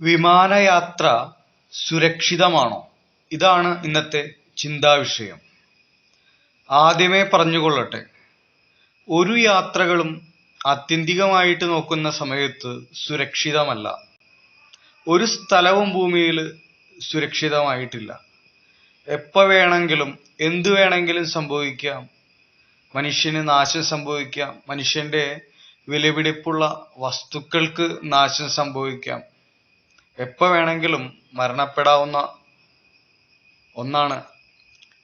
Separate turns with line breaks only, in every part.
വിമാനയാത്ര സുരക്ഷിതമാണോ? ഇതാണ് ഇന്നത്തെ ചിന്താവിഷയം. ആദ്യമേ പറഞ്ഞുകൊള്ളട്ടെ, ഒരു യാത്രകളും ആത്യന്തികമായിട്ട് നോക്കുന്ന സമയത്ത് സുരക്ഷിതമല്ല. ഒരു സ്ഥലവും ഭൂമിയിൽ സുരക്ഷിതമായിട്ടില്ല. എപ്പോൾ വേണമെങ്കിലും എന്തു വേണമെങ്കിലും സംഭവിക്കാം. മനുഷ്യന് നാശം സംഭവിക്കാം. മനുഷ്യന്റെ വിലപിടിപ്പുള്ള വസ്തുക്കൾക്ക് നാശം സംഭവിക്കാം. എപ്പോൾ വേണമെങ്കിലും മരണപ്പെടാവുന്ന ഒന്നാണ്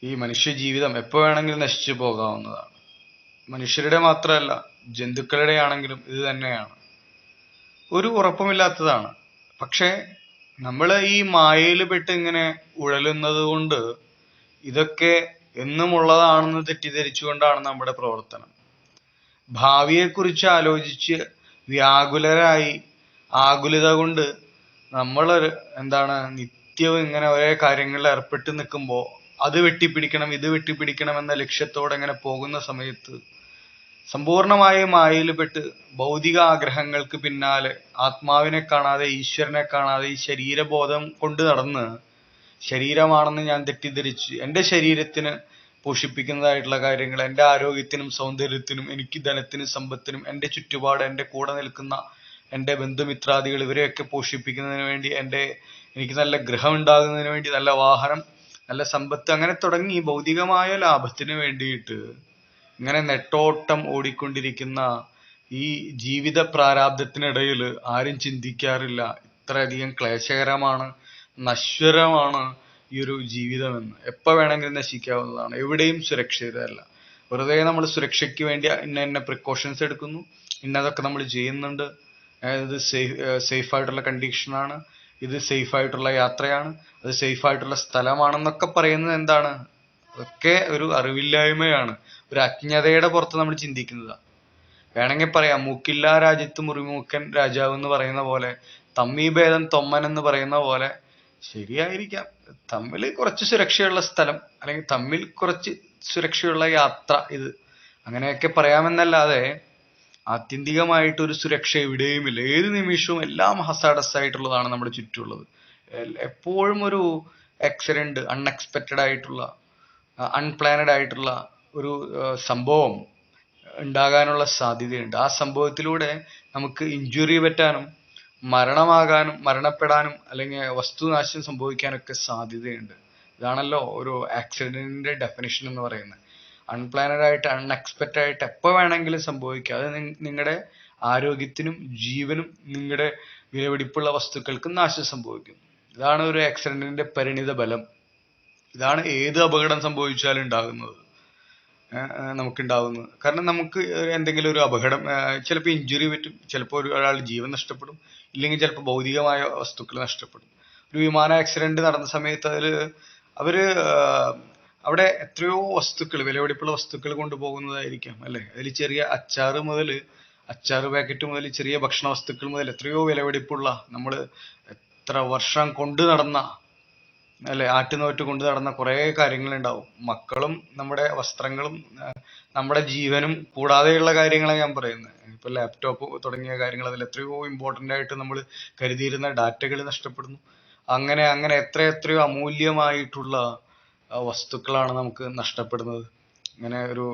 ഈ മനുഷ്യ ജീവിതം. എപ്പോൾ വേണമെങ്കിലും നശിച്ചു പോകാവുന്നതാണ്. മനുഷ്യരുടെ മാത്രമല്ല, ജന്തുക്കളുടെ ആണെങ്കിലും ഇത് തന്നെയാണ്. ഒരു ഉറപ്പുമില്ലാത്തതാണ്. പക്ഷെ നമ്മൾ ഈ മായയിൽ പെട്ട് ഇങ്ങനെ ഉഴലുന്നത് കൊണ്ട് ഇതൊക്കെ എന്നുമുള്ളതാണെന്ന് തെറ്റിദ്ധരിച്ചുകൊണ്ടാണ് നമ്മുടെ പ്രവർത്തനം. ഭാവിയെക്കുറിച്ച് ആലോചിച്ച് വ്യാകുലരായി ആകുലത കൊണ്ട് നമ്മൾ നിത്യവും ഇങ്ങനെ ഒരേ കാര്യങ്ങളിൽ ഏർപ്പെട്ട് നിൽക്കുമ്പോൾ അത് വെട്ടിപ്പിടിക്കണം ഇത് വെട്ടിപ്പിടിക്കണം എന്ന ലക്ഷ്യത്തോടെ ഇങ്ങനെ പോകുന്ന സമയത്ത് സമ്പൂർണമായി മായയിൽപ്പെട്ട് ഭൗതിക ആഗ്രഹങ്ങൾക്ക് പിന്നാലെ ആത്മാവിനെ കാണാതെ ഈശ്വരനെ കാണാതെ ഈ ശരീരബോധം കൊണ്ട് നടന്ന് ശരീരമാണെന്ന് ഞാൻ തെറ്റിദ്ധരിച്ച് എൻ്റെ ശരീരത്തിന് പോഷിപ്പിക്കുന്നതായിട്ടുള്ള കാര്യങ്ങൾ, എൻ്റെ ആരോഗ്യത്തിനും സൗന്ദര്യത്തിനും എനിക്ക് ധനത്തിനും സമ്പത്തിനും എൻ്റെ ചുറ്റുപാട് എൻ്റെ കൂടെ നിൽക്കുന്ന എൻ്റെ ബന്ധുമിത്രാദികൾ ഇവരെയൊക്കെ പോഷിപ്പിക്കുന്നതിന് വേണ്ടി എനിക്ക് നല്ല ഗൃഹം ഉണ്ടാകുന്നതിന് വേണ്ടി നല്ല വാഹനം നല്ല സമ്പത്ത് അങ്ങനെ തുടങ്ങി ഭൗതികമായ ലാഭത്തിന് വേണ്ടിയിട്ട് ഇങ്ങനെ നെട്ടോട്ടം ഓടിക്കൊണ്ടിരിക്കുന്ന ഈ ജീവിത പ്രാരാബ്ധത്തിനിടയിൽ ആരും ചിന്തിക്കാറില്ല ഇത്രയധികം ക്ലേശകരമാണ്, നശ്വരമാണ് ഈ ഒരു ജീവിതമെന്ന്. എപ്പോ വേണമെങ്കിലും നശിക്കാവുന്നതാണ്. എവിടെയും സുരക്ഷിതരല്ല. വെറുതെ നമ്മൾ സുരക്ഷയ്ക്ക് വേണ്ടി ഇന്ന പ്രിക്കോഷൻസ് എടുക്കുന്നു, ഇന്നതൊക്കെ നമ്മൾ ചെയ്യുന്നുണ്ട്. ഇത് സേഫ് ആയിട്ടുള്ള കണ്ടീഷനാണ്, ഇത് സേഫ് ആയിട്ടുള്ള യാത്രയാണ്, അത് സേഫ് ആയിട്ടുള്ള സ്ഥലമാണെന്നൊക്കെ പറയുന്നത് എന്താണ്? അതൊക്കെ ഒരു അറിവില്ലായ്മയാണ്, ഒരു അജ്ഞതയുടെ പുറത്ത് നമ്മൾ ചിന്തിക്കുന്നതാണ്. വേണമെങ്കിൽ പറയാം, മൂക്കില്ലാ രാജ്യത്ത് മുറിമൂക്കൻ രാജാവ് എന്ന് പറയുന്ന പോലെ, തമ്മി ഭേദം തൊമ്മൻ എന്ന് പറയുന്ന പോലെ ശരിയായിരിക്കാം. തമ്മിൽ കുറച്ച് സുരക്ഷയുള്ള സ്ഥലം അല്ലെങ്കിൽ തമ്മിൽ കുറച്ച് സുരക്ഷയുള്ള യാത്ര ഇത് അങ്ങനെയൊക്കെ പറയാമെന്നല്ലാതെ ആത്യന്തികമായിട്ട് ഒരു സുരക്ഷ എവിടെയുമില്ല. ഏത് നിമിഷവും എല്ലാം ഹസാഡസ് ആയിട്ടുള്ളതാണ് നമ്മുടെ ചുറ്റുമുള്ളത്. എപ്പോഴും ഒരു ആക്സിഡന്റ്, അൺഎക്സ്പെക്റ്റഡ് ആയിട്ടുള്ള അൺപ്ലാനഡ് ആയിട്ടുള്ള ഒരു സംഭവം ഉണ്ടാകാനുള്ള സാധ്യതയുണ്ട്. ആ സംഭവത്തിലൂടെ നമുക്ക് ഇഞ്ചുറി പറ്റാനും മരണമാകാനും മരണപ്പെടാനും അല്ലെങ്കിൽ വസ്തുനാശം സംഭവിക്കാനൊക്കെ സാധ്യതയുണ്ട്. ഇതാണല്ലോ ഒരു ആക്സിഡന്റിന്റെ ഡെഫിനിഷൻ എന്ന് പറയുന്നത്. അൺപ്ലാനഡ് ആയിട്ട് അൺഎക്സ്പെക്റ്റഡ് ആയിട്ട് എപ്പോൾ വേണമെങ്കിലും സംഭവിക്കാം. അത് നിങ്ങളുടെ ആരോഗ്യത്തിനും ജീവനും നിങ്ങളുടെ വിലപിടിപ്പുള്ള വസ്തുക്കൾക്കും നാശം സംഭവിക്കും. ഇതാണ് ഒരു ആക്സിഡന്റിന്റെ പരിണിത ഫലം. ഇതാണ് ഏത് അപകടം സംഭവിച്ചാലും നമുക്കുണ്ടാവുന്നത്. കാരണം നമുക്ക് എന്തെങ്കിലും ഒരു അപകടം, ചിലപ്പോൾ ഇഞ്ചുറി പറ്റും, ചിലപ്പോൾ ഒരാൾ ജീവൻ നഷ്ടപ്പെടും, ഇല്ലെങ്കിൽ ചിലപ്പോൾ ഭൗതികമായ വസ്തുക്കൾ നഷ്ടപ്പെടും. ഒരു വിമാന ആക്സിഡന്റ് നടന്ന സമയത്ത് അവര് അവിടെ എത്രയോ വസ്തുക്കൾ, വിലപിടിപ്പുള്ള വസ്തുക്കൾ കൊണ്ടുപോകുന്നതായിരിക്കാം അല്ലെ. അതിൽ ചെറിയ അച്ചാറ് പാക്കറ്റ് മുതൽ ചെറിയ ഭക്ഷണ വസ്തുക്കൾ മുതൽ എത്രയോ വിലപിടിപ്പുള്ള, നമ്മൾ എത്ര വർഷം കൊണ്ടു നടന്ന അല്ലെ, ആറ്റുനോറ്റ് കൊണ്ടു നടന്ന കുറെ കാര്യങ്ങളുണ്ടാവും. മക്കളും നമ്മുടെ വസ്ത്രങ്ങളും നമ്മുടെ ജീവനും കൂടാതെയുള്ള കാര്യങ്ങളാണ് ഞാൻ പറയുന്നത്. ഇപ്പൊ ലാപ്ടോപ്പ് തുടങ്ങിയ കാര്യങ്ങൾ, അതിൽ എത്രയോ ഇമ്പോർട്ടന്റ് ആയിട്ട് നമ്മൾ കരുതിയിരുന്ന ഡാറ്റകൾ നഷ്ടപ്പെടുന്നു. അങ്ങനെ അങ്ങനെ എത്രയോ അമൂല്യമായിട്ടുള്ള വസ്തുക്കളാണ് നമുക്ക് നഷ്ടപ്പെടുന്നത്. ഇങ്ങനെ ഒരു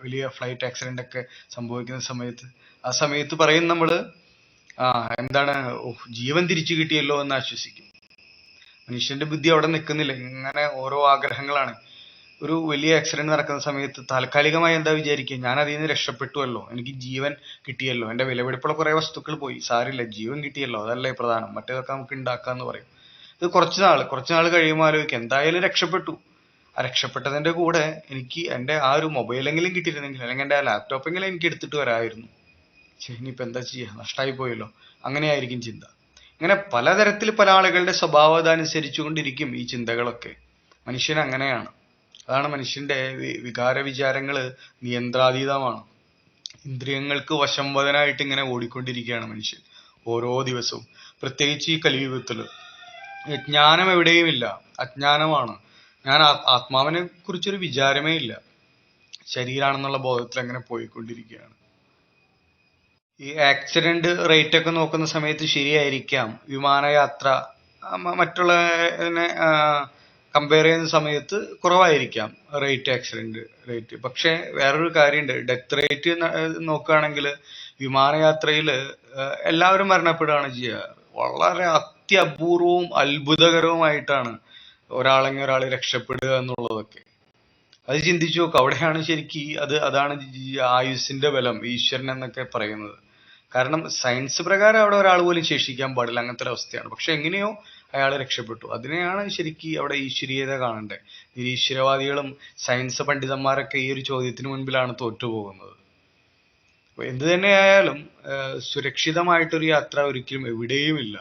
വലിയ ഫ്ലൈറ്റ് ആക്സിഡന്റ് ഒക്കെ സംഭവിക്കുന്ന സമയത്ത് പറയും നമ്മള് ജീവൻ തിരിച്ചു കിട്ടിയല്ലോ എന്ന് ആശ്വസിക്കും. മനുഷ്യന്റെ ബുദ്ധി അവിടെ നിൽക്കുന്നില്ല. ഇങ്ങനെ ഓരോ ആഗ്രഹങ്ങളാണ്. ഒരു വലിയ ആക്സിഡന്റ് നടക്കുന്ന സമയത്ത് താൽക്കാലികമായി എന്താ വിചാരിക്കുക, ഞാൻ അതിൽ നിന്ന് രക്ഷപ്പെട്ടുവല്ലോ, എനിക്ക് ജീവൻ കിട്ടിയല്ലോ, എന്റെ വിലപിടിപ്പുള്ള കുറെ വസ്തുക്കൾ പോയി, സാരില്ല, ജീവൻ കിട്ടിയല്ലോ, അതല്ലേ പ്രധാനം, മറ്റേതൊക്കെ നമുക്ക് ഉണ്ടാക്കാന്ന് പറയും. ഇത് കുറച്ചുനാൾ കഴിയുമ്പോൾ ആലോചിക്കുക, എന്തായാലും രക്ഷപ്പെട്ടു. ആ രക്ഷപ്പെട്ടതിന്റെ കൂടെ എനിക്ക് എന്റെ ആ ഒരു മൊബൈലെങ്കിലും കിട്ടിയിരുന്നെങ്കിൽ, അല്ലെങ്കിൽ എന്റെ ആ ലാപ്ടോപ്പെങ്കിലും എനിക്ക് എടുത്തിട്ട് വരാമായിരുന്നു. ഇനിയിപ്പോ എന്താ ചെയ്യാ, നഷ്ടമായി പോയല്ലോ. അങ്ങനെയായിരിക്കും ചിന്ത. ഇങ്ങനെ പലതരത്തിൽ പല ആളുകളുടെ സ്വഭാവം അതനുസരിച്ചുകൊണ്ടിരിക്കും ഈ ചിന്തകളൊക്കെ. മനുഷ്യൻ അങ്ങനെയാണ്. അതാണ് മനുഷ്യന്റെ വികാര വിചാരങ്ങള് നിയന്ത്രാതീതമാണ്. ഇന്ദ്രിയങ്ങൾക്ക് വശംവദനായിട്ട് ഇങ്ങനെ ഓടിക്കൊണ്ടിരിക്കുകയാണ് മനുഷ്യൻ ഓരോ ദിവസവും. പ്രത്യേകിച്ച് ഈ കലിയുഗത്തില് ജ്ഞാനം എവിടെയുമില്ല, അജ്ഞാനമാണ്. ഞാൻ ആത്മാവിനെ കുറിച്ചൊരു വിചാരമേ ഇല്ല. ശരീരാണെന്നുള്ള ബോധത്തിൽ അങ്ങനെ പോയിക്കൊണ്ടിരിക്കുകയാണ്. ഈ ആക്സിഡന്റ് റേറ്റ് ഒക്കെ നോക്കുന്ന സമയത്ത് ശരിയായിരിക്കാം വിമാനയാത്ര മറ്റുള്ള കമ്പയർ ചെയ്യുന്ന സമയത്ത് കുറവായിരിക്കാം ആക്സിഡന്റ് റേറ്റ്. പക്ഷെ വേറൊരു കാര്യമുണ്ട്, ഡെത്ത് റേറ്റ് നോക്കുകയാണെങ്കിൽ വിമാനയാത്രയിൽ എല്ലാവരും മരണപ്പെടുകയാണ് ചെയ്യുക. വളരെ അത്യപൂർവവും അത്ഭുതകരവുമായിട്ടാണ് ഒരാളെങ്കിൽ ഒരാൾ രക്ഷപ്പെടുക എന്നുള്ളതൊക്കെ. അത് ചിന്തിച്ചു നോക്കുക. അവിടെയാണ് ശരിക്കും അതാണ് ആയുസിന്റെ ബലം, ഈശ്വരൻ എന്നൊക്കെ പറയുന്നത്. കാരണം സയൻസ് പ്രകാരം അവിടെ ഒരാൾ പോലും ശേഷിക്കാൻ പാടില്ല, അങ്ങനത്തെ ഒരു അവസ്ഥയാണ്. പക്ഷെ എങ്ങനെയോ അയാൾ രക്ഷപ്പെട്ടു. അതിനെയാണ് ശരിക്കും അവിടെ ഈശ്വരീയത കാണേണ്ടത്. നിരീശ്വരവാദികളും സയൻസ് പണ്ഡിതന്മാരൊക്കെ ഈ ഒരു ചോദ്യത്തിന് മുൻപിലാണ് തോറ്റുപോകുന്നത്. അപ്പൊ എന്ത് തന്നെയായാലും സുരക്ഷിതമായിട്ടൊരു യാത്ര ഒരിക്കലും എവിടെയുമില്ല.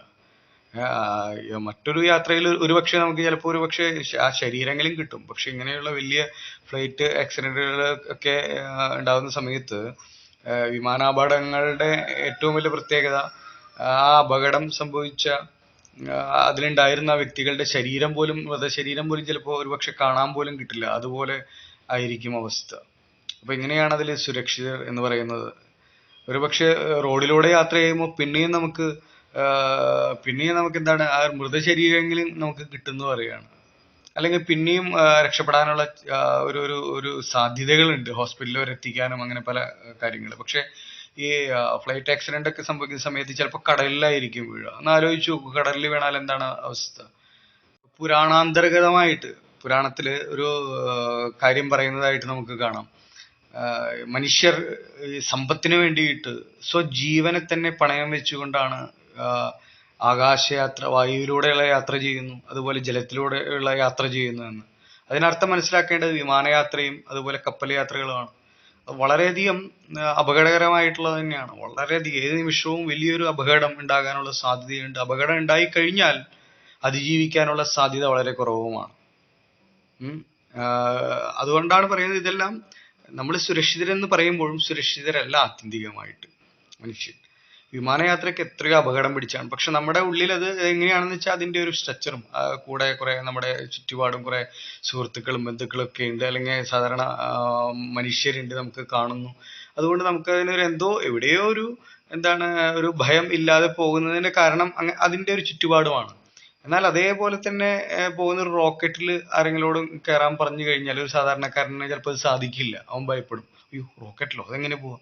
മറ്റൊരു യാത്രയിൽ ഒരുപക്ഷെ നമുക്ക് ചിലപ്പോൾ ഒരുപക്ഷെ ആ ശരീരങ്ങളും കിട്ടും. പക്ഷെ ഇങ്ങനെയുള്ള വലിയ ഫ്ലൈറ്റ് ആക്സിഡന്റുകൾ ഒക്കെ ഉണ്ടാകുന്ന സമയത്ത് വിമാനാപകടങ്ങളുടെ ഏറ്റവും വലിയ പ്രത്യേകത ആ അപകടം സംഭവിച്ച അതിലുണ്ടായിരുന്ന വ്യക്തികളുടെ മൃതശരീരം പോലും ചിലപ്പോൾ ഒരുപക്ഷെ കാണാൻ പോലും കിട്ടില്ല. അതുപോലെ ആയിരിക്കും അവസ്ഥ. അപ്പൊ ഇങ്ങനെയാണ് അതിൽ സുരക്ഷിതർ എന്ന് പറയുന്നത്. ഒരുപക്ഷെ റോഡിലൂടെ യാത്ര ചെയ്യുമ്പോൾ പിന്നെയും നമുക്ക് എന്താണ് ആ മൃതശരീരങ്ങളിൽ നമുക്ക് കിട്ടുന്നു പറയുകയാണ്. അല്ലെങ്കിൽ പിന്നെയും രക്ഷപ്പെടാനുള്ള ഒരു സാധ്യതകളുണ്ട്, ഹോസ്പിറ്റലിൽ വരെ എത്തിക്കാനും അങ്ങനെ പല കാര്യങ്ങൾ. പക്ഷെ ഈ ഫ്ലൈറ്റ് ആക്സിഡന്റ് ഒക്കെ സംഭവിക്കുന്ന സമയത്ത് ചിലപ്പോൾ കടലിലായിരിക്കും വീഴുക. ഒന്ന് ആലോചിച്ച് നോക്കൂ, കടലിൽ വീണാൽ എന്താണ് അവസ്ഥ. പുരാണാന്തർഗതമായിട്ട് പുരാണത്തില് ഒരു കാര്യം പറയുന്നതായിട്ട് നമുക്ക് കാണാം. മനുഷ്യർ സമ്പത്തിന് വേണ്ടിയിട്ട് സ്വജീവനെ തന്നെ പണയം വെച്ചുകൊണ്ടാണ് ആകാശയാത്ര, വായുവിലൂടെയുള്ള യാത്ര ചെയ്യുന്നു, അതുപോലെ ജലത്തിലൂടെയുള്ള യാത്ര ചെയ്യുന്നു എന്ന്. അതിനർത്ഥം മനസ്സിലാക്കേണ്ടത് വിമാനയാത്രയും അതുപോലെ കപ്പൽ യാത്രകളുമാണ്. വളരെയധികം അപകടകരമായിട്ടുള്ളത് തന്നെയാണ്. വളരെയധികം ഏത് നിമിഷവും വലിയൊരു അപകടം ഉണ്ടാകാനുള്ള സാധ്യതയുണ്ട്. അപകടം ഉണ്ടായി കഴിഞ്ഞാൽ അതിജീവിക്കാനുള്ള സാധ്യത വളരെ കുറവുമാണ്. അതുകൊണ്ടാണ് പറയുന്നത്, ഇതെല്ലാം നമ്മൾ സുരക്ഷിതരെന്ന് പറയുമ്പോഴും സുരക്ഷിതരല്ല ആത്യന്തികമായിട്ട് മനുഷ്യൻ. വിമാനയാത്രയ്ക്ക് എത്രയോ അപകടം പിടിച്ചാണ്. പക്ഷെ നമ്മുടെ ഉള്ളിൽ അത് എങ്ങനെയാണെന്ന് വെച്ചാൽ അതിന്റെ ഒരു സ്ട്രക്ചറും കൂടെ കുറെ നമ്മുടെ ചുറ്റുപാടും കുറെ സുഹൃത്തുക്കളും ബന്ധുക്കളും ഒക്കെ ഉണ്ട്, അല്ലെങ്കിൽ സാധാരണ മനുഷ്യരുണ്ട്, നമുക്ക് കാണുന്നു. അതുകൊണ്ട് നമുക്ക് അതിനൊരു എവിടെയോ ഒരു ഭയം ഇല്ലാതെ പോകുന്നതിന്റെ കാരണം അതിന്റെ ഒരു ചുറ്റുപാടുമാണ്. എന്നാൽ അതേപോലെ തന്നെ പോകുന്ന ഒരു റോക്കറ്റിൽ ആരെങ്കിലോടും കയറാൻ പറഞ്ഞു കഴിഞ്ഞാൽ ഒരു സാധാരണക്കാരനെ ചിലപ്പോൾ അത് സാധിക്കില്ല. അവൻ ഭയപ്പെടും. അയ്യോ, റോക്കറ്റിലോ, അതെങ്ങനെ പോവാം,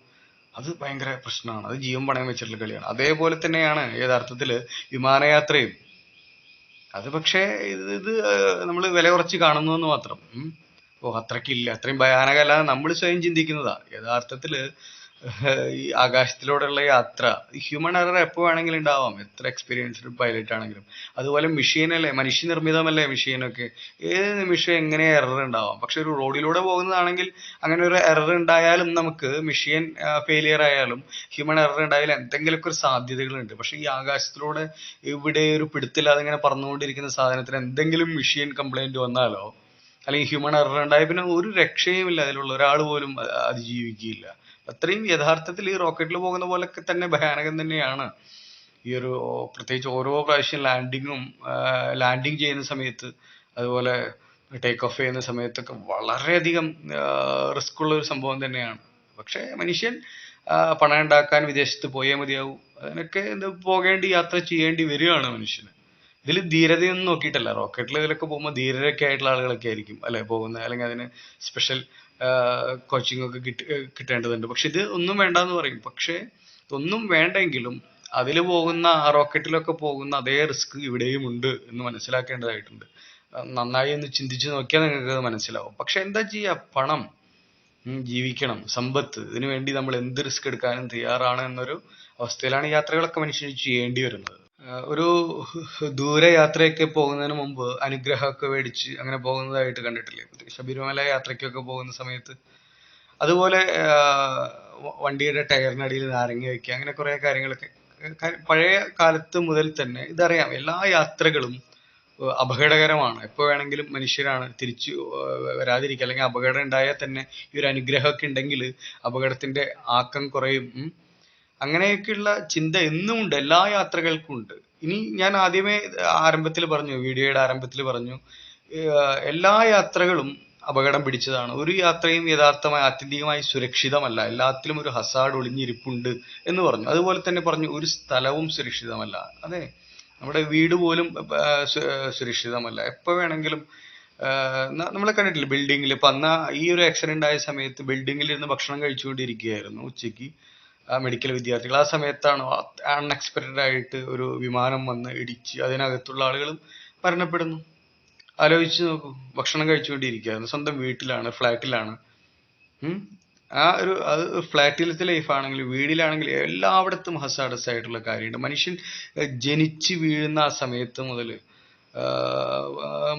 അത് ഭയങ്കര പ്രശ്നമാണ്, അത് ജീവൻ പണയം വെച്ചിട്ടുള്ള കളിയാണ്. അതേപോലെ തന്നെയാണ് യഥാർത്ഥത്തില് വിമാനയാത്രയും. അത് പക്ഷേ ഇത് നമ്മൾ വില കുറച്ച് കാണുന്നു എന്ന് മാത്രം. അത്രയ്ക്കില്ല, അത്രയും ഭയാനകമല്ലാതെ നമ്മൾ സ്വയം ചിന്തിക്കുന്നതാ. യഥാർത്ഥത്തില് ഈ ആകാശത്തിലൂടെയുള്ള യാത്ര ഹ്യൂമൻ എറർ എപ്പോ വേണമെങ്കിലും ഉണ്ടാവാം, എത്ര എക്സ്പീരിയൻസ്ഡ് പൈലറ്റ് ആണെങ്കിലും. അതുപോലെ മെഷീനല്ലേ, മനുഷ്യനിർമ്മിതമല്ലേ മെഷീനൊക്കെ, ഏത് നിമിഷം എങ്ങനെ എറർ ഉണ്ടാവാം. പക്ഷെ ഒരു റോഡിലൂടെ പോകുന്നതാണെങ്കിൽ അങ്ങനെ ഒരു എറർ ഉണ്ടായാലും നമുക്ക് മെഷീൻ ഫെയിലിയർ ആയാലും ഹ്യൂമൻ എറർ ഉണ്ടായാലും എന്തെങ്കിലുമൊക്കെ ഒരു സാധ്യതകളുണ്ട്. പക്ഷെ ഈ ആകാശത്തിലൂടെ ഇവിടെ ഒരു പിടുത്തില്ലാതെ ഇങ്ങനെ പറന്നുകൊണ്ടിരിക്കുന്ന സാധനത്തിന് എന്തെങ്കിലും മെഷീൻ കംപ്ലൈന്റ് വന്നാലോ അല്ലെങ്കിൽ ഹ്യൂമൻ എറർ ഉണ്ടായ പിന്നെ ഒരു രക്ഷയുമില്ല, അതിലുള്ള ഒരാൾ പോലും അതിജീവിക്കുകയില്ല. അത്രയും യഥാർത്ഥത്തിൽ ഈ റോക്കറ്റിൽ പോകുന്ന പോലൊക്കെ തന്നെ ഭയാനകം തന്നെയാണ് ഈ പ്രത്യേകിച്ച് ഓരോ പ്രാവശ്യം ലാൻഡിങ് ചെയ്യുന്ന സമയത്ത്, അതുപോലെ ടേക്ക് ഓഫ് ചെയ്യുന്ന സമയത്തൊക്കെ വളരെയധികം റിസ്ക് ഉള്ള ഒരു സംഭവം തന്നെയാണ്. പക്ഷെ മനുഷ്യൻ പണം ഉണ്ടാക്കാൻ വിദേശത്ത് പോയേ മതിയാവും. അതിനൊക്കെ യാത്ര ചെയ്യേണ്ടി വരികയാണ് മനുഷ്യന്. ഇതിൽ ധീരതയൊന്നും നോക്കിയിട്ടല്ല. റോക്കറ്റിൽ ഇതിലൊക്കെ പോകുമ്പോൾ ധീരരൊക്കെ ആയിട്ടുള്ള ആളുകളൊക്കെ ആയിരിക്കും അല്ലെ പോകുന്നത്, അല്ലെങ്കിൽ അതിന് സ്പെഷ്യൽ കോച്ചിങ് ഒക്കെ കിട്ടേണ്ടതുണ്ട്. പക്ഷെ ഇത് ഒന്നും വേണ്ടെന്ന് പറയും. പക്ഷെ ഇതൊന്നും വേണ്ടെങ്കിലും അതിൽ പോകുന്ന റോക്കറ്റിലൊക്കെ പോകുന്ന അതേ റിസ്ക് ഇവിടെയും ഉണ്ട് എന്ന് മനസ്സിലാക്കേണ്ടതായിട്ടുണ്ട്. നന്നായി ഒന്ന് ചിന്തിച്ചു നോക്കിയാൽ നിങ്ങൾക്ക് അത് മനസ്സിലാവും. പക്ഷെ എന്താ ചെയ്യാ, പണം, ജീവിക്കണം, സമ്പത്ത്, ഇതിനു വേണ്ടി നമ്മൾ എന്ത് റിസ്ക് എടുക്കാനും തയ്യാറാണ് എന്നൊരു അവസ്ഥയിലാണ് യാത്രകളൊക്കെ മനുഷ്യന് ചെയ്യേണ്ടി വരുന്നത്. ഒരു ദൂരയാത്രയൊക്കെ പോകുന്നതിന് മുമ്പ് അനുഗ്രഹമൊക്കെ മേടിച്ച് അങ്ങനെ പോകുന്നതായിട്ട് കണ്ടിട്ടില്ലേ, ശബരിമല യാത്രയ്ക്കൊക്കെ പോകുന്ന സമയത്ത്. അതുപോലെ വണ്ടിയുടെ ടയറിനടിയിൽ നാരങ്ങ വെക്കുക, അങ്ങനെ കുറെ കാര്യങ്ങളൊക്കെ. പഴയ കാലത്ത് മുതൽ തന്നെ ഇതറിയാം, എല്ലാ യാത്രകളും അപകടകരമാണ്. എപ്പോ വേണമെങ്കിലും മനുഷ്യരാണ് തിരിച്ചു വരാതിരിക്കുക, അല്ലെങ്കിൽ അപകടം ഉണ്ടായാൽ തന്നെ ഈ ഒരു അനുഗ്രഹമൊക്കെ ഉണ്ടെങ്കിൽ അപകടത്തിന്റെ ആക്കം കുറയും. അങ്ങനെയൊക്കെയുള്ള ചിന്ത എന്നും ഉണ്ട്, എല്ലാ യാത്രകൾക്കും ഉണ്ട്. ഇനി ഞാൻ ആദ്യമേ വീഡിയോയുടെ ആരംഭത്തിൽ പറഞ്ഞു, എല്ലാ യാത്രകളും അപകടം പിടിച്ചതാണ്. ഒരു യാത്രയും യഥാർത്ഥമായി ആത്യന്തികമായി സുരക്ഷിതമല്ല, എല്ലാത്തിലും ഒരു ഹസാർഡ് ഒളിഞ്ഞിരിപ്പുണ്ട് എന്ന് പറഞ്ഞു. അതുപോലെ തന്നെ പറഞ്ഞു ഒരു സ്ഥലവും സുരക്ഷിതമല്ല. അതെ, നമ്മുടെ വീട് പോലും സുരക്ഷിതമല്ല. എപ്പോ വേണമെങ്കിലും നമ്മളെ കണ്ടിട്ടില്ല ബിൽഡിങ്ങിൽ. ഇപ്പൊ അന്ന് ഈ ഒരു ആക്സിഡന്റ് ആയ സമയത്ത് ബിൽഡിങ്ങിൽ ഇരുന്ന് ഭക്ഷണം കഴിച്ചുകൊണ്ടിരിക്കുകയായിരുന്നു ഉച്ചയ്ക്ക് മെഡിക്കൽ വിദ്യാർത്ഥികൾ. ആ സമയത്താണ് അൺഎക്സ്പെക്ടഡ് ആയിട്ട് ഒരു വിമാനം വന്ന് ഇടിച്ച് അതിനകത്തുള്ള ആളുകളും മരണപ്പെടുന്നു. ആലോചിച്ച് നോക്കൂ, ഭക്ഷണം കഴിച്ചുകൊണ്ടിരിക്കുകയായിരുന്നു, സ്വന്തം വീട്ടിലാണ്, ഫ്ലാറ്റിലാണ്. അത് ഫ്ലാറ്റിലത്തെ ലൈഫ് ആണെങ്കിലും വീടിലാണെങ്കിലും എല്ലായിടത്തും ഹസാഡസ് ആയിട്ടുള്ള കാര്യമുണ്ട്. മനുഷ്യൻ ജനിച്ച് വീഴുന്ന ആ സമയത്ത് മുതൽ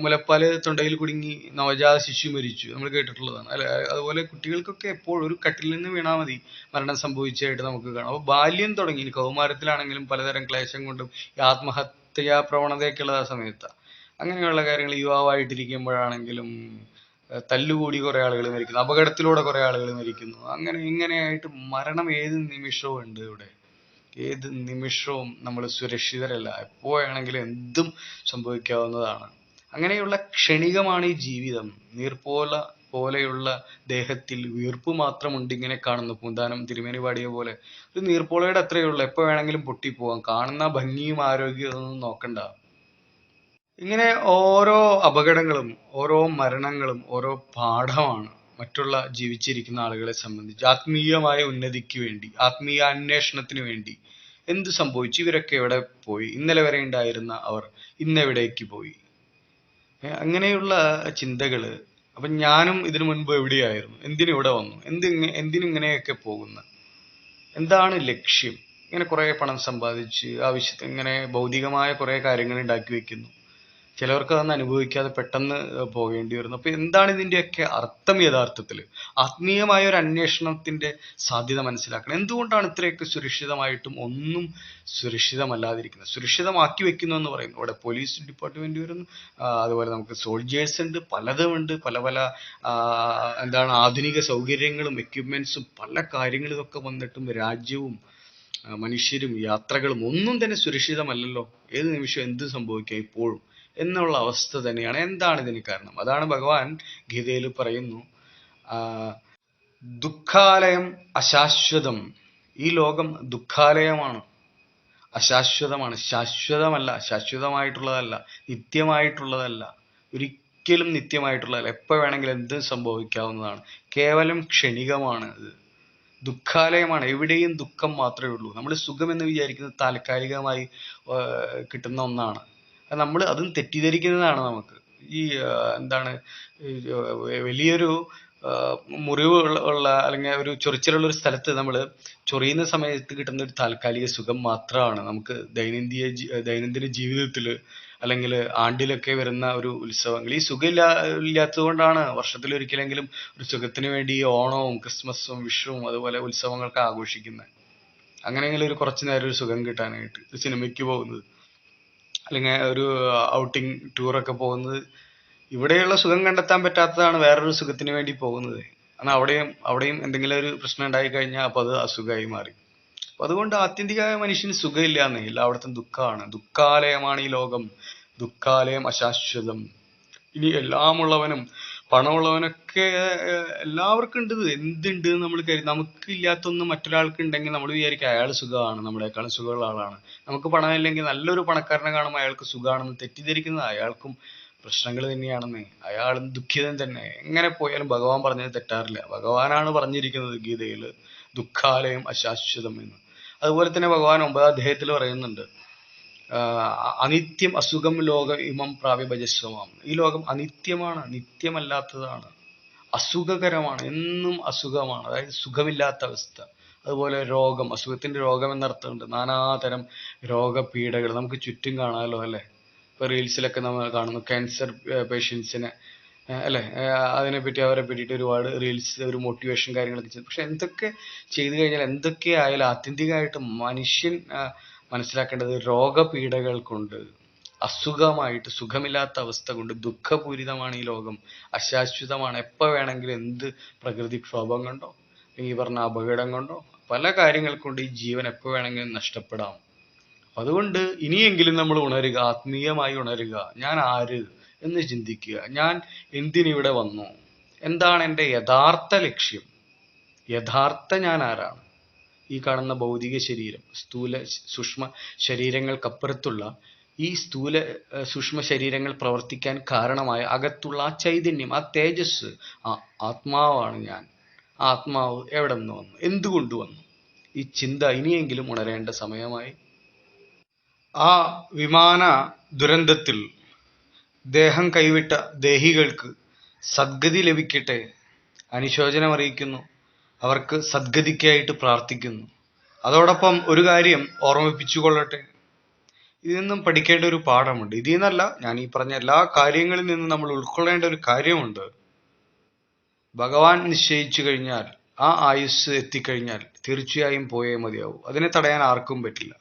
മുലപ്പാല് തൊണ്ടയിൽ കുടുങ്ങി നവജാത ശിശു മരിച്ചു, നമ്മൾ കേട്ടിട്ടുള്ളതാണ് അല്ലെ. അതുപോലെ കുട്ടികൾക്കൊക്കെ എപ്പോഴും ഒരു കട്ടിൽ നിന്ന് വീണാൽ മതി മരണം സംഭവിച്ചതായിട്ട് നമുക്ക് കാണാം. അപ്പോൾ ബാല്യം തുടങ്ങി കൗമാരത്തിലാണെങ്കിലും പലതരം ക്ലേശം കൊണ്ടും ആത്മഹത്യാ പ്രവണതയൊക്കെ ഉള്ളത് ആ സമയത്താണ്. അങ്ങനെയുള്ള കാര്യങ്ങൾ യുവാവായിട്ടിരിക്കുമ്പോഴാണെങ്കിലും തല്ലുകൂടി കുറെ ആളുകൾ മരിക്കുന്നു, അപകടത്തിലൂടെ കുറെ ആളുകൾ മരിക്കുന്നു. അങ്ങനെ ഇങ്ങനെയായിട്ട് മരണം ഏത് നിമിഷവും ഉണ്ട് ഇവിടെ. ഏത് നിമിഷവും നമ്മൾ സുരക്ഷിതരല്ല, എപ്പോഴാണെങ്കിലും എന്തും സംഭവിക്കാവുന്നതാണ്. അങ്ങനെയുള്ള ക്ഷണികമാണ് ഈ ജീവിതം. പോലെയുള്ള ദേഹത്തിൽ വീർപ്പ് മാത്രമുണ്ട് ഇങ്ങനെ കാണുന്നു. പൂന്താനം തിരുമേനി പാടിയ പോലെ ഒരു നീർപ്പോളയുടെ അത്രയേ ഉള്ളൂ, എപ്പോ വേണമെങ്കിലും പൊട്ടിപ്പോവാം. കാണുന്ന ഭംഗിയും ആരോഗ്യവും ഒന്നും നോക്കണ്ട. ഇങ്ങനെ ഓരോ അപകടങ്ങളും ഓരോ മരണങ്ങളും ഓരോ പാഠമാണ് മറ്റുള്ള ജീവിച്ചിരിക്കുന്ന ആളുകളെ സംബന്ധിച്ച്. ആത്മീയമായ ഉന്നതിക്ക് വേണ്ടി, ആത്മീയ അന്വേഷണത്തിന് വേണ്ടി എന്ത് സംഭവിച്ചു, ഇവരൊക്കെ എവിടെ പോയി, ഇന്നലെ വരെ ഉണ്ടായിരുന്ന അവർ ഇന്നെവിടേക്ക് പോയി, അങ്ങനെയുള്ള ചിന്തകള്. അപ്പൊ ഞാനും ഇതിനു മുൻപ് എവിടെയായിരുന്നു, എന്തിനിവിടെ വന്നു, എന്തിനിങ്ങനെയൊക്കെ പോകുന്നു, എന്താണ് ലക്ഷ്യം? ഇങ്ങനെ കുറെ പണം സമ്പാദിച്ച് ആവശ്യത്തിന് ഇങ്ങനെ ഭൗതികമായ കുറെ കാര്യങ്ങൾ ഉണ്ടാക്കി വെക്കുന്നു. ചിലവർക്ക് അതൊന്നും അനുഭവിക്കാതെ പെട്ടെന്ന് പോകേണ്ടി വരുന്നു. അപ്പൊ എന്താണ് ഇതിന്റെയൊക്കെ അർത്ഥം? യഥാർത്ഥത്തിൽ ആത്മീയമായ ഒരു അന്വേഷണത്തിന്റെ സാധ്യത മനസ്സിലാക്കണം. എന്തുകൊണ്ടാണ് ഇത്രയൊക്കെ സുരക്ഷിതമായിട്ടും ഒന്നും സുരക്ഷിതമല്ലാതിരിക്കുന്നത്? സുരക്ഷിതമാക്കി വെക്കുന്നു എന്ന് പറയുന്നു. അവിടെ പോലീസ് ഡിപ്പാർട്ട്മെന്റ് വരുന്നു, അതുപോലെ നമുക്ക് സോൾജേഴ്സ് ഉണ്ട്, പലതുമുണ്ട്, പല പല എന്താണ് ആധുനിക സൗകര്യങ്ങളും എക്യുപ്മെന്റ്സും പല കാര്യങ്ങളും ഇതൊക്കെ വന്നിട്ടും രാജ്യവും മനുഷ്യരും യാത്രകളും ഒന്നും തന്നെ സുരക്ഷിതമല്ലല്ലോ. ഏത് നിമിഷം എന്ത് സംഭവിക്കാം ഇപ്പോഴും എന്നുള്ള അവസ്ഥ തന്നെയാണ്. എന്താണ് ഇതിന് കാരണം? അതാണ് ഭഗവാൻ ഗീതയിൽ പറയുന്നു, ദുഃഖാലയം അശാശ്വതം. ഈ ലോകം ദുഃഖാലയമാണ്, അശാശ്വതമാണ്, ശാശ്വതമല്ല, ശാശ്വതമായിട്ടുള്ളതല്ല, നിത്യമായിട്ടുള്ളതല്ല, ഒരിക്കലും നിത്യമായിട്ടുള്ളതല്ല. എപ്പോ വേണമെങ്കിലും എന്തും സംഭവിക്കാവുന്നതാണ്, കേവലം ക്ഷണികമാണ്. ദുഃഖാലയമാണ്, എവിടെയും ദുഃഖം മാത്രമേ ഉള്ളൂ. നമ്മൾ സുഖം എന്ന് വിചാരിക്കുന്നത് താൽക്കാലികമായി കിട്ടുന്ന ഒന്നാണ്. നമ്മൾ അതും തെറ്റിദ്ധരിക്കുന്നതാണ്. നമുക്ക് ഈ എന്താണ് വലിയൊരു മുറിവ് ഉള്ള അല്ലെങ്കിൽ ഒരു ചൊറിച്ചിലുള്ള ഒരു സ്ഥലത്ത് നമ്മൾ ചൊറിയുന്ന സമയത്ത് കിട്ടുന്ന ഒരു താൽക്കാലിക സുഖം മാത്രമാണ് നമുക്ക് ദൈനംദിന ജീവിതത്തിൽ അല്ലെങ്കിൽ ആണ്ടിലൊക്കെ വരുന്ന ഒരു ഉത്സവങ്ങൾ. ഈ സുഖം ഇല്ലാത്തത് കൊണ്ടാണ് വർഷത്തിലൊരിക്കലെങ്കിലും ഒരു സുഖത്തിന് വേണ്ടി ഓണവും ക്രിസ്മസും വിഷുവും അതുപോലെ ഉത്സവങ്ങളൊക്കെ ആഘോഷിക്കുന്നത്. അങ്ങനെയെങ്കിലും ഒരു കുറച്ചു നേരം ഒരു സുഖം കിട്ടാനായിട്ട് ഒരു സിനിമയ്ക്ക് പോകുന്നത് അല്ലെങ്കിൽ ഒരു ഔട്ടിങ് ടൂറൊക്കെ പോകുന്നത്. ഇവിടെയുള്ള സുഖം കണ്ടെത്താൻ പറ്റാത്തതാണ് വേറൊരു സുഖത്തിന് വേണ്ടി പോകുന്നത്. എന്നാൽ അവിടെയും എന്തെങ്കിലും ഒരു പ്രശ്നം ഉണ്ടായി കഴിഞ്ഞാൽ അപ്പൊ അത് അസുഖമായി മാറി. അപ്പൊ അതുകൊണ്ട് ആത്യന്തികമായ മനുഷ്യന് സുഖമില്ലാന്നേ, എല്ലായിടത്തും ദുഃഖമാണ്. ദുഃഖാലയമാണ് ഈ ലോകം, ദുഃഖാലയം അശാശ്വതം. ഇനി എല്ലാമുള്ളവനും പണമുള്ളവനൊക്കെ എല്ലാവർക്കും ഉണ്ട്. എന്തുണ്ട് നമ്മൾ കരുതി നമുക്ക് ഇല്ലാത്തൊന്നും മറ്റൊരാൾക്ക് ഉണ്ടെങ്കിൽ നമ്മൾ വിചാരിക്കും അയാൾ സുഖമാണ്, നമ്മളെക്കാളും സുഖമുള്ള ആളാണ്. നമുക്ക് പണമില്ലെങ്കിൽ നല്ലൊരു പണക്കാരനെ കാണുമ്പോൾ അയാൾക്ക് സുഖമാണെന്ന് തെറ്റിദ്ധരിക്കുന്നത് അയാൾക്കും പ്രശ്നങ്ങൾ തന്നെയാണെന്ന്, അയാളും ദുഃഖിതൻ തന്നെ. എങ്ങനെ പോയാലും ഭഗവാൻ പറഞ്ഞത് തെറ്റാറില്ല. ഭഗവാനാണ് പറഞ്ഞിരിക്കുന്നത് ഗീതയിൽ ദുഃഖാലയം അശാശ്വതം എന്ന്. അതുപോലെ തന്നെ ഭഗവാൻ 9ാം അധ്യായത്തിൽ പറയുന്നുണ്ട്, അനിത്യം അസുഖം ലോക ഇമം പ്രാവ്യഭജസ്വമാം. ഈ ലോകം അനിത്യമാണ്, നിത്യമല്ലാത്തതാണ്, അസുഖകരമാണ്, എന്നും അസുഖമാണ്, അതായത് സുഖമില്ലാത്ത അവസ്ഥ. അതുപോലെ രോഗം, അസുഖത്തിന്റെ രോഗം എന്നർത്ഥമുണ്ട്. നാനാതരം രോഗപീഠകൾ നമുക്ക് ചുറ്റും കാണാമല്ലോ അല്ലെ. ഇപ്പൊ റീൽസിലൊക്കെ നമ്മൾ കാണുന്നു ക്യാൻസർ പേഷ്യൻസിനെ അല്ലെ, അതിനെപ്പറ്റി അവരെ പറ്റിയിട്ട് ഒരുപാട് റീൽസ്, ഒരു മോട്ടിവേഷൻ കാര്യങ്ങളൊക്കെ ചെയ്തു. പക്ഷെ എന്തൊക്കെ ചെയ്തു കഴിഞ്ഞാൽ എന്തൊക്കെ ആയാലും ആത്യന്തികമായിട്ട് മനുഷ്യൻ മനസ്സിലാക്കേണ്ടത് രോഗപീഠകൾ കൊണ്ട്, അസുഖമായിട്ട്, സുഖമില്ലാത്ത അവസ്ഥ കൊണ്ട് ദുഃഖപൂരിതമാണ് ഈ ലോകം, അശാശ്വതമാണ്. എപ്പോ വേണമെങ്കിലും എന്ത് പ്രകൃതിക്ഷോഭം കൊണ്ടോ ഈ പറഞ്ഞ അപകടം കൊണ്ടോ പല കാര്യങ്ങൾ കൊണ്ട് ഈ ജീവൻ എപ്പോ വേണമെങ്കിലും നഷ്ടപ്പെടാം. അതുകൊണ്ട് ഇനിയെങ്കിലും നമ്മൾ ഉണരുക, ആത്മീയമായി ഉണരുക. ഞാൻ ആര് എന്ന് ചിന്തിക്കുക, ഞാൻ എന്തിനിവിടെ വന്നു, എന്താണ് എൻ്റെ യഥാർത്ഥ ലക്ഷ്യം? യഥാർത്ഥ ഞാൻ ആരാണ്? ഈ കാണുന്ന ഭൗതിക ശരീരം, സ്ഥൂല സൂക്ഷ്മ ശരീരങ്ങൾക്കപ്പുറത്തുള്ള ഈ സ്ഥൂല സൂക്ഷ്മ ശരീരങ്ങൾ പ്രവർത്തിക്കാൻ കാരണമായ അകത്തുള്ള ആ ചൈതന്യം, ആ തേജസ്, ആ ആത്മാവാണ് ഞാൻ. ആത്മാവ് എവിടെ നിന്ന് വന്നു? എന്തുകൊണ്ട് വന്നു? ഈ ചിന്ത ഇനിയെങ്കിലും ഉണരേണ്ട സമയമായി. ആ വിമാന ദുരന്തത്തിൽ ദേഹം കൈവിട്ട ദേഹികൾക്ക് സദ്ഗതി ലഭിക്കട്ടെ അനുശോചനം അറിയിക്കുന്നു. അവർക്ക് സദ്ഗതിക്കായിട്ട് പ്രാർത്ഥിക്കുന്നു. അതോടൊപ്പം ഒരു കാര്യം ഓർമ്മിപ്പിച്ചുകൊള്ളട്ടെ, ഇതിൽ നിന്നും പഠിക്കേണ്ട ഒരു പാഠമുണ്ട്. ഇതിൽ നിന്നല്ല, ഞാൻ ഈ പറഞ്ഞ എല്ലാ കാര്യങ്ങളിൽ നിന്നും നമ്മൾ ഉൾക്കൊള്ളേണ്ട ഒരു കാര്യമുണ്ട്. ഭഗവാൻ നിശ്ചയിച്ചു കഴിഞ്ഞാൽ, ആ ആയുസ് എത്തിക്കഴിഞ്ഞാൽ തീർച്ചയായും പോയേ മതിയാവും. അതിനെ തടയാൻ ആർക്കും പറ്റില്ല.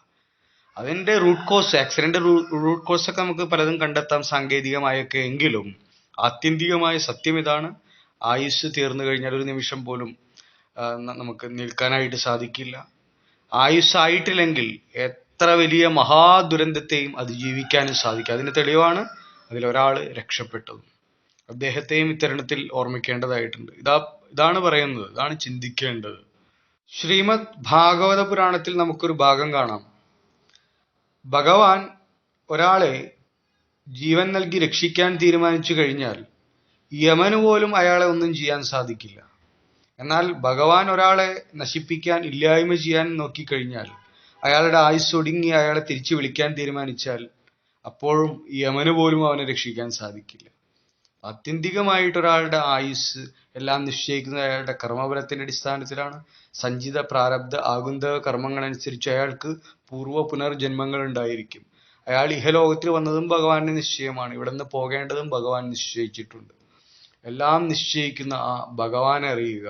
അതിന്റെ root cause, accident root cause ഒക്കെ നമുക്ക് പലതും കണ്ടെത്താം സാങ്കേതികമായൊക്കെ. എങ്കിലും ആത്യന്തികമായ സത്യം ഇതാണ്: ആയുസ് തീർന്നു കഴിഞ്ഞാൽ ഒരു നിമിഷം പോലും നമുക്ക് നിൽക്കാനായിട്ട് സാധിക്കില്ല. ആയുസ്സായിട്ടില്ലെങ്കിൽ എത്ര വലിയ മഹാദുരന്തത്തെയും അതിജീവിക്കാനും സാധിക്കും. അതിന് തെളിവാണ് അതിലൊരാൾ രക്ഷപ്പെട്ടതും. അദ്ദേഹത്തെയും ഇത്തരണത്തിൽ ഓർമ്മിക്കേണ്ടതായിട്ടുണ്ട്. ഇതാണ് പറയുന്നത്, ഇതാണ് ചിന്തിക്കേണ്ടത്. ശ്രീമദ് ഭാഗവത പുരാണത്തിൽ നമുക്കൊരു ഭാഗം കാണാം. ഭഗവാൻ ഒരാളെ ജീവൻ നൽകി രക്ഷിക്കാൻ തീരുമാനിച്ചു കഴിഞ്ഞാൽ യമന് പോലും അയാളെ ഒന്നും ചെയ്യാൻ സാധിക്കില്ല. എന്നാൽ ഭഗവാൻ ഒരാളെ നശിപ്പിക്കാൻ, ഇല്ലായ്മ ചെയ്യാൻ നോക്കിക്കഴിഞ്ഞാൽ, അയാളുടെ ആയുസ് ഒടുങ്ങി അയാളെ തിരിച്ചു വിളിക്കാൻ തീരുമാനിച്ചാൽ അപ്പോഴും യമന് പോലും അവനെ രക്ഷിക്കാൻ സാധിക്കില്ല. ആത്യന്തികമായിട്ടൊരാളുടെ ആയുസ് എല്ലാം നിശ്ചയിക്കുന്നത് അയാളുടെ കർമ്മഫലത്തിന്റെ അടിസ്ഥാനത്തിലാണ്. സഞ്ചിത പ്രാരബ്ധ ആകുന്ത കർമ്മങ്ങളനുസരിച്ച് അയാൾക്ക് പൂർവ്വ പുനർജന്മങ്ങൾ ഉണ്ടായിരിക്കും. അയാൾ ഇഹലോകത്തിൽ വന്നതും ഭഗവാന്റെ നിശ്ചയമാണ്. ഇവിടെ നിന്ന് പോകേണ്ടതും ഭഗവാൻ നിശ്ചയിച്ചിട്ടുണ്ട്. എല്ലാം നിശ്ചയിക്കുന്ന ആ ഭഗവാനെ അറിയുക.